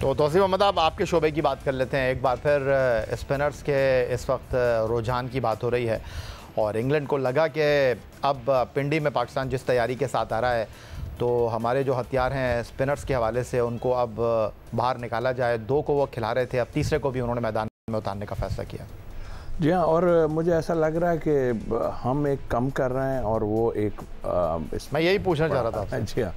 तो तौसीफ अहमद, अब आपके शोबे की बात कर लेते हैं एक बार फिर। स्पिनर्स के इस वक्त रुझान की बात हो रही है और इंग्लैंड को लगा कि अब पिंडी में पाकिस्तान जिस तैयारी के साथ आ रहा है तो हमारे जो हथियार हैं स्पिनर्स के हवाले से उनको अब बाहर निकाला जाए। 2 को वो खिला रहे थे, अब तीसरे को भी उन्होंने मैदान में उतारने का फैसला किया। जी हाँ, और मुझे ऐसा लग रहा है कि हम एक कम कर रहे हैं और वो एक मैं यही पूछना चाह रहा था। जी हाँ,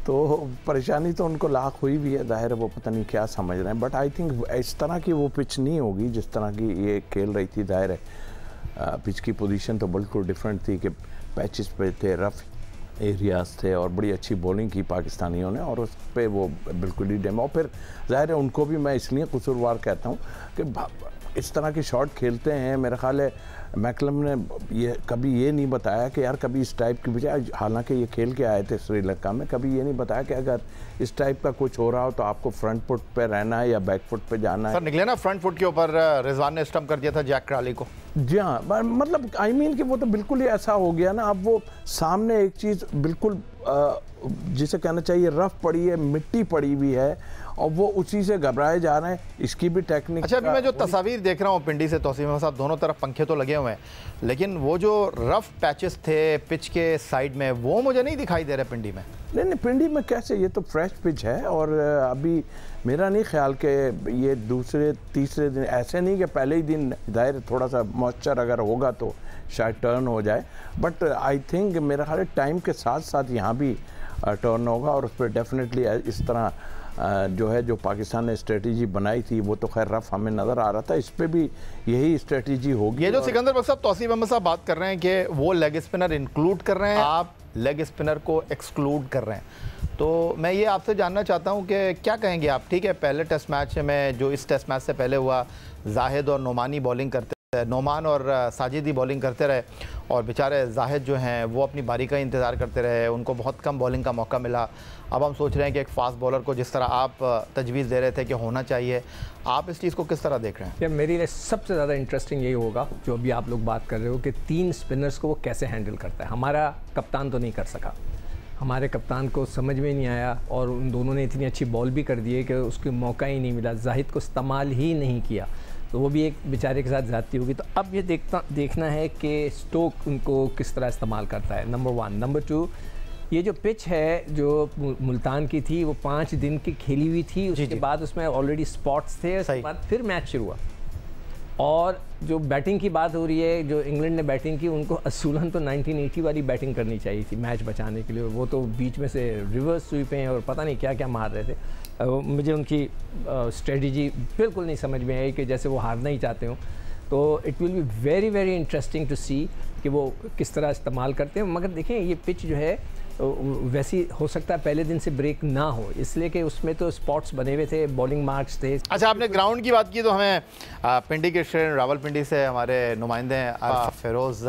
तो परेशानी तो उनको लाख हुई भी है, जाहिर है वो पता नहीं क्या समझ रहे हैं। बट आई थिंक इस तरह की वो पिच नहीं होगी जिस तरह की ये खेल रही थी। जाहिर है पिच की पोजीशन तो बिल्कुल डिफरेंट थी कि पैचेस पे थे, रफ एरियाज थे और बड़ी अच्छी बॉलिंग की पाकिस्तानियों ने और उस पर वो बिल्कुल ही डेम। और फिर जाहिर है उनको भी मैं इसलिए कसूरवार कहता हूँ कि इस तरह के शॉट खेलते हैं। मेरा ख्याल है मैकलम ने ये कभी ये नहीं बताया कि यार कभी इस टाइप की बजाय, हालांकि ये खेल के आए थे श्रीलंका में, कभी ये नहीं बताया कि अगर इस टाइप का कुछ हो रहा हो तो आपको फ्रंट फुट पे रहना है या बैक फुट पे जाना है। सर निकले ना फ्रंट फुट के ऊपर, रिजवान ने स्टंप कर दिया था जैक क्राली को। जी हाँ, मतलब आई मीन कि वो तो बिल्कुल ही ऐसा हो गया ना। अब वो सामने एक चीज़ बिल्कुल जिसे कहना चाहिए रफ पड़ी है, मिट्टी पड़ी हुई है और वो उसी से घबराए जा रहे हैं। इसकी भी टेक्निक। अच्छा, अभी मैं जो तस्वीर देख रहा हूँ पिंडी से, तौसीफ अहमद साहब, दोनों तरफ पंखे तो लगे हुए हैं लेकिन वो जो रफ पैचेस थे पिच के साइड में वो मुझे नहीं दिखाई दे रहे पिंडी में। नहीं, पिंडी में कैसे, ये तो फ्रेश पिच है और अभी मेरा नहीं ख्याल कि ये दूसरे तीसरे दिन, ऐसे नहीं कि पहले ही दिन, जाहिर थोड़ा सा मॉइस्चर अगर होगा तो शायद टर्न हो जाए। बट आई थिंक मेरा ख्याल है टाइम के साथ साथ यहाँ भी टर्न होगा और उस पर डेफिनेटली इस तरह जो है जो पाकिस्तान ने स्ट्रेटजी बनाई थी वो तो खैर रफ हमें नज़र आ रहा था, इस पर भी यही स्ट्रेटजी होगी। ये जो सिकंदर बख्श साहब, तौसीफ अहमद साहब बात कर रहे हैं कि वो लेग स्पिनर इंक्लूड कर रहे हैं, आप लेग स्पिनर को एक्सक्लूड कर रहे हैं, तो मैं ये आपसे जानना चाहता हूँ कि क्या कहेंगे आप। ठीक है, पहले टेस्ट मैच में जो इस टेस्ट मैच से पहले हुआ, जाहिद और नोमानी बॉलिंग करते, नोमान और साजिद ही बॉलिंग करते रहे और बेचारे जाहिद जो हैं वो अपनी बारी का इंतज़ार करते रहे, उनको बहुत कम बॉलिंग का मौका मिला। अब हम सोच रहे हैं कि एक फास्ट बॉलर को जिस तरह आप तजवीज़ दे रहे थे कि होना चाहिए, आप इस चीज़ को किस तरह देख रहे हैं? यार मेरी लिए सबसे ज़्यादा इंटरेस्टिंग यही होगा जो अभी आप लोग बात कर रहे हो कि 3 स्पिनर्स को वो कैसे हैंडल करता है। हमारा कप्तान तो नहीं कर सका, हमारे कप्तान को समझ में नहीं आया और उन दोनों ने इतनी अच्छी बॉल भी कर दी है कि उसको मौका ही नहीं मिला, जाहिद को इस्तेमाल ही नहीं किया, तो वो भी एक बेचारे के साथ ज़्यादती होगी। तो अब ये देखना है कि स्टोक उनको किस तरह इस्तेमाल करता है, नंबर 1। नंबर 2, ये जो पिच है जो मुल्तान की थी वो 5 दिन की खेली हुई थी, उसके बाद उसमें ऑलरेडी स्पॉट्स थे, उसके बाद फिर मैच शुरू हुआ। और जो बैटिंग की बात हो रही है, जो इंग्लैंड ने बैटिंग की, उनको असूलन तो 1980 वाली बैटिंग करनी चाहिए थी मैच बचाने के लिए, वो तो बीच में से रिवर्स स्वीपें और पता नहीं क्या क्या मार रहे थे। मुझे उनकी स्ट्रेटजी बिल्कुल नहीं समझ में आई कि जैसे वो हारना ही चाहते हो। तो it will be very very interesting to see कि वो किस तरह इस्तेमाल करते हैं। मगर देखें ये पिच जो है वैसी हो सकता है पहले दिन से ब्रेक ना हो, इसलिए कि उसमें तो स्पॉट्स बने हुए थे, बॉलिंग मार्क्स थे। अच्छा, आपने ग्राउंड की बात की तो हमें पिंडी के स्टेडियम रावलपिंडी से हमारे नुमाइंदे फिरोज़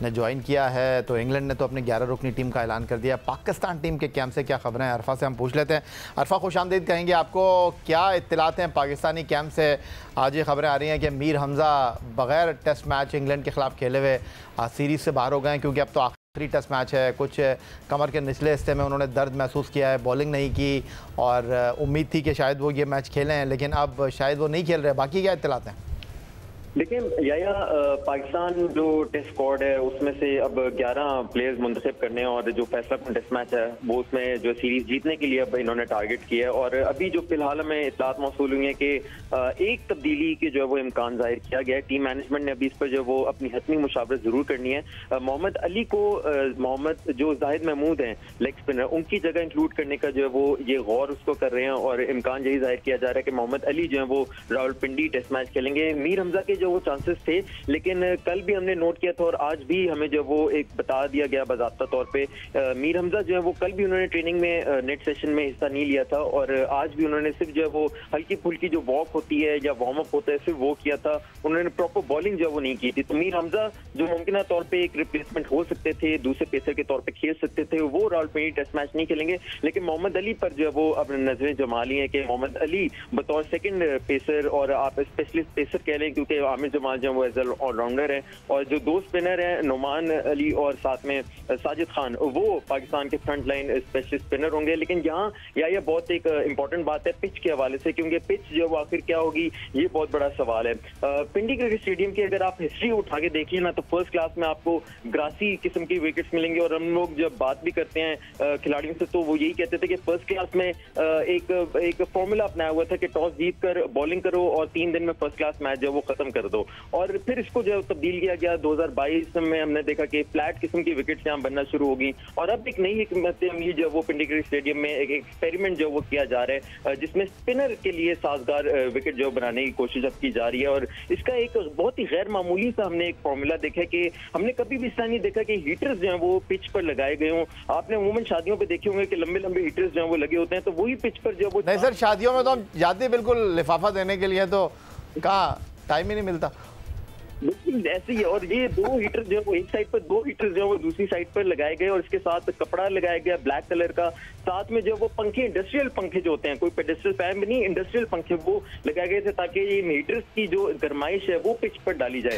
ने ज्वाइन किया है। तो इंग्लैंड ने तो अपने 11 रुकनी टीम का ऐलान कर दिया। पाकिस्तान टीम के कैंप से क्या खबरें हैं, अरफा से हम पूछ लेते हैं। अरफा, खुशामदीद कहेंगे आपको, क्या इत्तलात हैं पाकिस्तानी कैंप से? आज ये खबरें आ रही हैं कि मीर हमज़ा बग़ैर टेस्ट मैच इंग्लैंड के ख़िलाफ़ खेले हुए सीरीज़ से बाहर हो गए क्योंकि अब तो आखिरी टेस्ट मैच है। कुछ कमर के निचले हिस्से में उन्होंने दर्द महसूस किया है, बॉलिंग नहीं की और उम्मीद थी कि शायद वो ये मैच खेलें, लेकिन अब शायद वो नहीं खेल रहे। बाकी क्या इत्तलात हैं? देखिए या पाकिस्तान जो टेस्ट स्क्वाड है उसमें से अब 11 प्लेयर्स मुंतखब करने हैं और जो फैसला कन टेस्ट मैच है वो उसमें जो सीरीज जीतने के लिए अब इन्होंने टारगेट किया है। और अभी जो फिलहाल हमें इत्तलात मौसूल हुई है कि एक तब्दीली की जो है वो इम्कान जाहिर किया गया है। टीम मैनेजमेंट ने अभी इस पर जो है वो अपनी हतमी मुशावरत जरूर करनी है। मोहम्मद अली को मोहम्मद जो जाहिद महमूद हैं लेग स्पिनर, उनकी जगह इंक्लूड करने का जो है वो ये गौर उसको कर रहे हैं और इम्कान यही जाहिर किया जा रहा है कि मोहम्मद अली जो है वो रावलपिंडी टेस्ट मैच खेलेंगे। मीर हमजा के जो वो चांसेस थे, लेकिन कल भी हमने नोट किया था और आज भी हमें जो वो एक बता दिया गया बाज़ाब्ता तौर पे, मीर हमजा जो है वो कल भी उन्होंने ट्रेनिंग में नेट सेशन में हिस्सा नहीं लिया था और आज भी उन्होंने सिर्फ जो है वो हल्की फुल्की जो वॉक होती है या वार्म अप होता है सिर्फ वो किया था, उन्होंने प्रॉपर बॉलिंग जो है वो नहीं की थी। तो मीर हमजा जो मुमकिन तौर पर एक रिप्लेसमेंट हो सकते थे, दूसरे पेसर के तौर पर खेल सकते थे, वो रावलपिंडी टेस्ट मैच नहीं खेलेंगे। लेकिन मोहम्मद अली पर जो है वो अब नजरें जमा ली है कि मोहम्मद अली बतौर सेकंड पेसर और आप स्पेशलिस्ट पेसर कह लें क्योंकि आमिर जमाल जो वो एज ऑलराउंडर है, और जो 2 स्पिनर हैं नुमान अली और साथ में साजिद खान, वो पाकिस्तान के फ्रंट लाइन स्पेशलिस्ट स्पिनर होंगे। लेकिन यहाँ यह बहुत एक इंपॉर्टेंट बात है पिच के हवाले से, क्योंकि पिच जो वो आखिर क्या होगी ये बहुत बड़ा सवाल है। पिंडी क्रिकेट स्टेडियम की अगर आप हिस्ट्री उठा के देखिए ना, तो फर्स्ट क्लास में आपको ग्रासी किस्म की विकेट्स मिलेंगे, और हम लोग जब बात भी करते हैं खिलाड़ियों से तो वो यही कहते थे कि फर्स्ट क्लास में एक फॉर्मूला अपनाया हुआ था कि टॉस जीत कर बॉलिंग करो और 3 दिन में फर्स्ट क्लास मैच जो वो खत्म कर दो। और फिर इसको जो तब्दील किया गया 2022 में, हमने देखा कि फ्लैट किस्म की विकेट्स यहाँ बनना शुरू होगी, और अब एक नई हिकमत अमली जो वो पिंडी क्रिकेट स्टेडियम में एक एक्सपेरिमेंट जो वो किया जा रहा है, जिसमें स्पिनर के लिए साजगार विकेट जो बनाने की कोशिश अब की जा रही है। और इसका एक बहुत ही गैर मामूली सा हमने एक फॉर्मूला देखा है कि हमने कभी भी इसलिए नहीं देखा कि हीटर्स जो हैं वो पिच पर लगाए गए हों। आपने अमूमन शादियों पे देखे होंगे कि लंबे लंबे हीटर्स जो हैं वो लगे होते हैं, तो वही पिच पर जो वो नहीं सर, शादियों में तो हम जाते बिल्कुल लिफाफा देने के लिए, तो कहाँ टाइम ही नहीं मिलता। बिल्कुल ऐसे ही है। और ये 2 हीटर जो है वो एक साइड पर, 2 हीटर जो है वो दूसरी साइड पर लगाए गए, और इसके साथ कपड़ा लगाया गया ब्लैक कलर का, साथ में जो वो पंखे, इंडस्ट्रियल पंखे जो होते हैं, कोई पेडेस्ट्रियल फैन भी नहीं, इंडस्ट्रियल पंखे वो लगाए गए थे ताकि ये हीटर्स की जो गरमाइश है वो पिच पर डाली जाए।